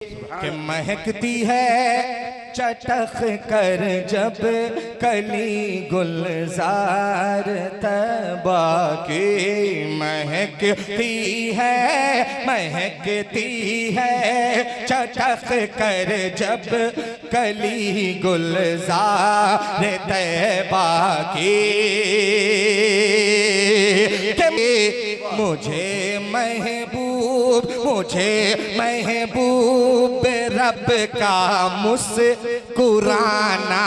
कि महकती है चटक कर जब कली गुलजार तबा की महकती है चटक कर जब कली गुलजार तबा की मुझे महबूब रब का मुस्कुराना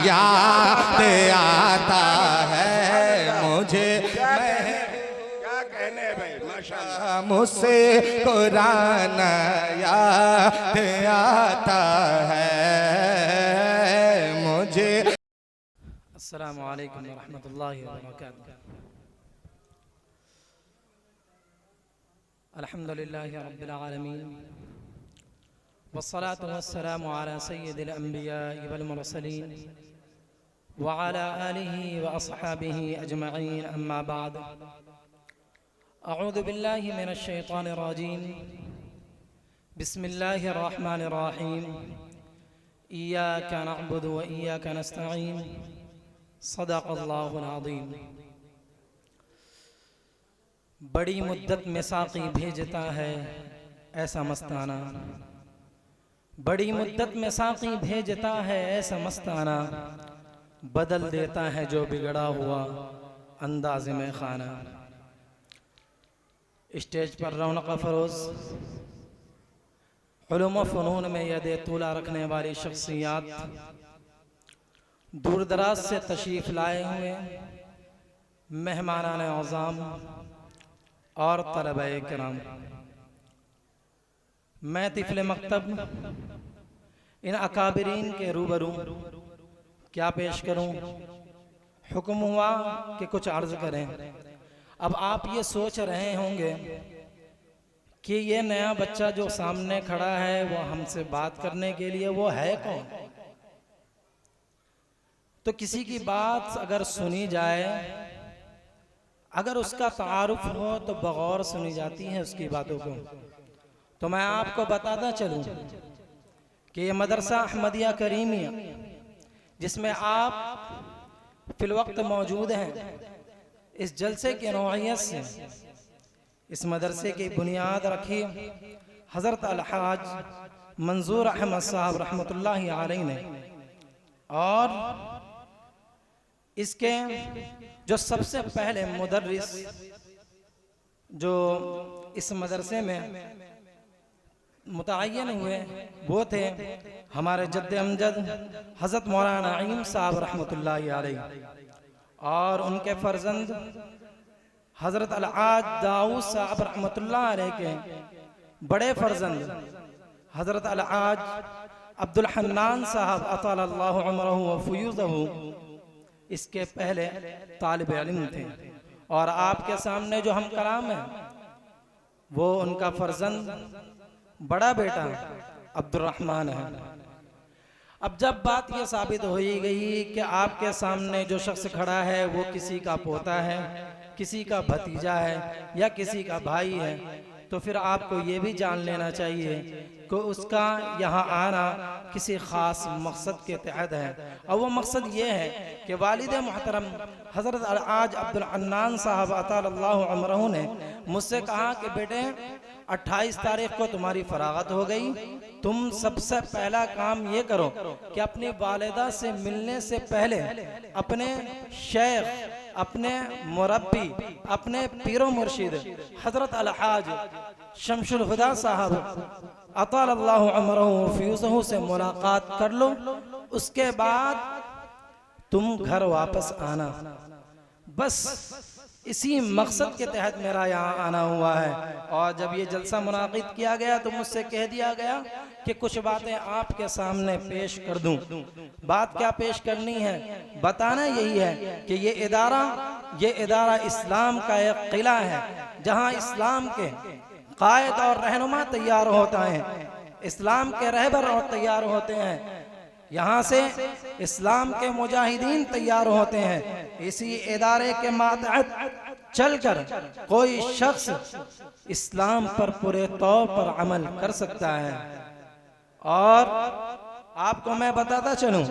याद आता है। मुझे क्या कहने भाई माशाअल्लाह मुस्कुराना याद आता है मुझे। अस्सलामु अलैकुम वरहमतुल्लाहि वबरकातुहू। अल्हम्दुलिल्लाहि रब्बिल आलमीन वस्सलातु वस्सलामु अला सय्यिदिल अंबिया'i वल मुरसलीन व अला आलिहि व अस्हाबिहि अजमईन अम्मा बाद। अऊज़ु बिल्लाहि मिनश शैतानिर रजीम। बिस्मिल्लाहिर रहमानिर रहीम। इय्याका नअबुदु व इय्याका नस्तईन। सदक़ल्लाहुल अज़ीम। बड़ी मुद्दत में साक़ी भेजता है ऐसा मस्ताना, बड़ी मुद्दत में साक़ी भेजता है ऐसा मस्ताना, बदल देता है जो बिगड़ा हुआ अंदाज़ में खाना। स्टेज पर रौनक फरोज़ उलूम व फ़नून में यदे तूला रखने वाली शख्सियात, दूर दराज से तशरीफ़ लाए हुए मेहमानान आज़ाम और तलबा-ए किराम, मैं तिफ़्ल मकतब इन अकाबिरीन के रूबरू क्या पेश करूं। हुक्म हुआ कि कुछ अर्ज़ करें। अब आप ये सोच रहे होंगे कि ये नया बच्चा जो सामने खड़ा है वो हमसे बात करने के लिए वो है कौन। तो किसी की बात अगर सुनी जाए, अगर उसका तारुफ हो तो बगौर सुनी जाती है उसकी बातों को। तो मैं आपको बताता चलूं कि ये मदरसा अहमदिया करीमिया जिसमें आप फिल वक्त मौजूद हैं, इस जलसे की नौइयत से इस मदरसे की बुनियाद रखी हज़रत अलहाज मंजूर अहमद साहब रहमतुल्लाहि अलैहि ने, और इसके जो सबसे पहले मुदर्रिस जो इस मदरसे में मुतअय्यन हुए वो थे हमारे जद्द अमजद हज़रत मौलाना नईम साहब रहमतुल्लाहि अलैहि, और उनके फर्जंद हज़रत अलहाज दाऊद साहब रहमतुल्लाहि अलैहि के बड़े फर्जंद हज़रत अलहाज अब्दुल हन्नान साहब अतालल्लाहु उमरहु व फ़ुयूज़हु इसके पहले तालिब इल्म थे। और आपके सामने जो हम कलाम है वो उनका फर्जंद बड़ा बेटा अब्दुर्रहमान है। अब जब बात ये साबित हो ही गई कि आपके सामने जो शख्स खड़ा है वो किसी का पोता है, किसी का भतीजा है या किसी का भाई है, तो फिर आपको ये भी जान लेना चाहिए कि उसका यहाँ आना किसी ख़ास मकसद के तहत है। और वो मकसद ये है कि वालिद मुहतरम हज़रत अलहाज अब्दुल हन्नान साहब अतालल्लाहु उमरहु ने मुझसे कहा कि बेटे 28 तारीख को तुम्हारी फरागत हो गई, तुम सबसे पहला काम ये करो कि अपनी वालिदा से मिलने से पहले अपने शेख, अपने मुरब्बी, अपने पीरो मुर्शिद हज़रत अलहाज शमशुल हुदा साहब अतालल्लाहु उमरहु व फ़ुयूज़हु से मुलाकात कर लो। उसके बाद तुम घर वापस आना। बस इसी मकसद के तहत मेरा यहाँ आना हुआ है। और जब ये जलसा मुनाकिद किया गया तो मुझसे कह दिया गया कि कुछ बातें आपके सामने पेश कर दूं। बात क्या पेश करनी है, बताना यही है कि ये इदारा इस्लाम का एक किला है जहाँ इस्लाम के कायद और रहनुमा तैयार होता है, इस्लाम के रहबर और तैयार होते हैं, यहाँ से इस्लाम के मुजाहिदीन तैयार होते हैं। इसी इदारे के मातहत चलकर कोई शख्स इस्लाम पर पूरे तौर पर अमल कर सकता है। और आपको मैं बताता चलूं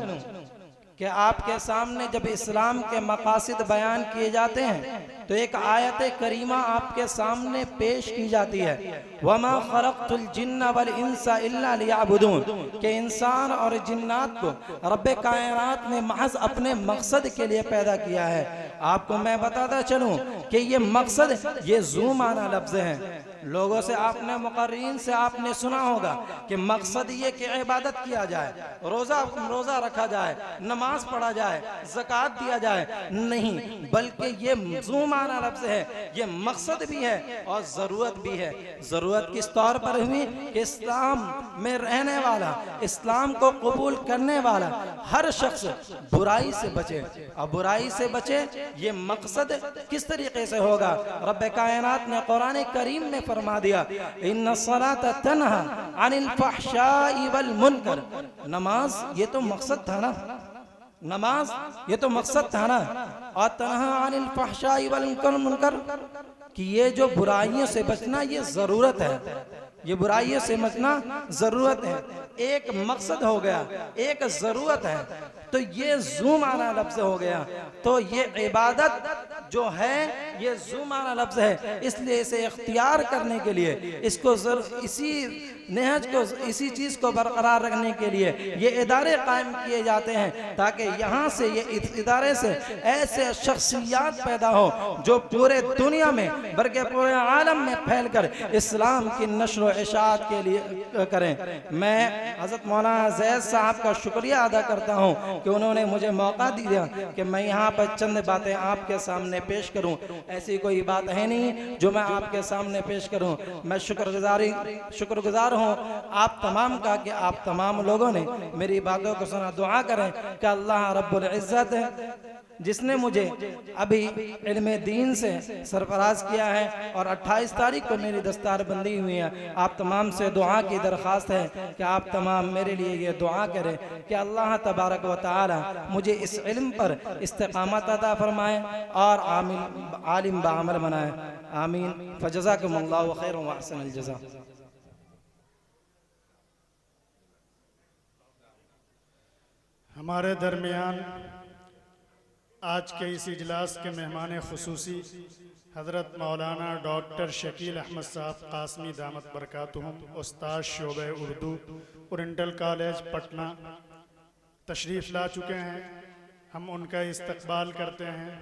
कि आपके सामने जब इस्लाम के मकासिद बयान किए जाते हैं तो एक आयत करीमा आपके सामने पेश की जाती है, वमा खलक़तुल जिन्ना वल इंसा इल्ला लियअबुदून, कि इंसान और जिन्नात को रब्बे कायनात ने महज अपने मकसद के लिए पैदा किया है। आपको मैं बताता चलूं कि ये मकसद, ये ज़ू माना लफ्ज़ है। लोगों से आपने, मुक़र्रीन से आपने सुना होगा कि मकसद ये कि इबादत किया जाए, रोज़ा रखा जाए, नमाज पढ़ा जाए, ज़कात दिया जाए, नहीं, बल्कि ये ज़ू माना लफ्ज़ है, ये मकसद भी है और ज़रूरत भी है। ज़रूरत किस तौर पर हुई कि इस्लाम में रहने वाला, इस्लाम को कबूल करने वाला हर शख्स बुराई से बचे, और बुराई से बचे ये मकसद किस तरीके से होगा। रब्बे कायनात ने कुरान करीम में फरमा दिया, इन्ना सलाता तन्हा अनिल फहशाई वल मुनकर। नमाज ये तो मकसद था ना, नमाज ये तो मकसद था ना, और तन्हा अनिल फहशाई वल मुनकर, कि ये जो बुराइयों से बचना ये जरूरत है, ये बुराइयों से बचना जरूरत है। एक मकसद हो गया, एक जरूरत है, तो ये ज़ू माना लफ्ज़ हो गया। तो ये इबादत जो है ये ज़ू माना लफ्ज़ है, इसलिए इसे इख्तियार करने के लिए, इसको इसी नहज को, इसी चीज़ को बरकरार रखने के लिए ये इदारे कायम किए जाते हैं, ताकि यहाँ से, ये इदारे से ऐसे शख्सियात पैदा हो जो पूरे दुनिया में बल्कि पूरे आलम में फैल कर इस्लाम की नश्र व इशाअत के लिए करें। मैं हज़रत मौलाना ज़ैद साहब का शुक्रिया अदा करता हूँ कि उन्होंने मुझे मौका दिया कि मैं यहाँ पर चंद बातें आपके सामने पेश करूँ। ऐसी कोई बात है नहीं जो मैं आपके सामने पेश करूँ। मैं शुक्रगुजार हूँ आप तमाम का कि आप तमाम लोगों ने मेरी बातों को सुना। दुआ करें कि अल्लाह रब्बुल इज़्ज़त जिसने मुझे अभी इल्मे दीन से सरफराज किया है और 28 तारीख को मेरी दस्तार बंदी हुई है, आप तमाम से दुआ की दरख्वास्त है कि आप तमाम मेरे लिए ये दुआ करें कि अल्लाह तबारक व तआला मुझे इस इल्म पर इस्तिकामत अता फरमाए और आलिम बाअमल बनाए। आमीन। फजज़ाकुमुल्लाहु खैरन व अहसनल जज़ा। हमारे दरमियान आज के इस इजलास के मेहमान खुसूसी हज़रत मौलाना डॉक्टर शकील अहमद साहब कासमी दामत बरकातुहुम, उस्ताद शोबे उर्दू ओरिएंटल कॉलेज पटना तशरीफ़ ला चुके हैं। हम उनका इस्तकबाल करते हैं।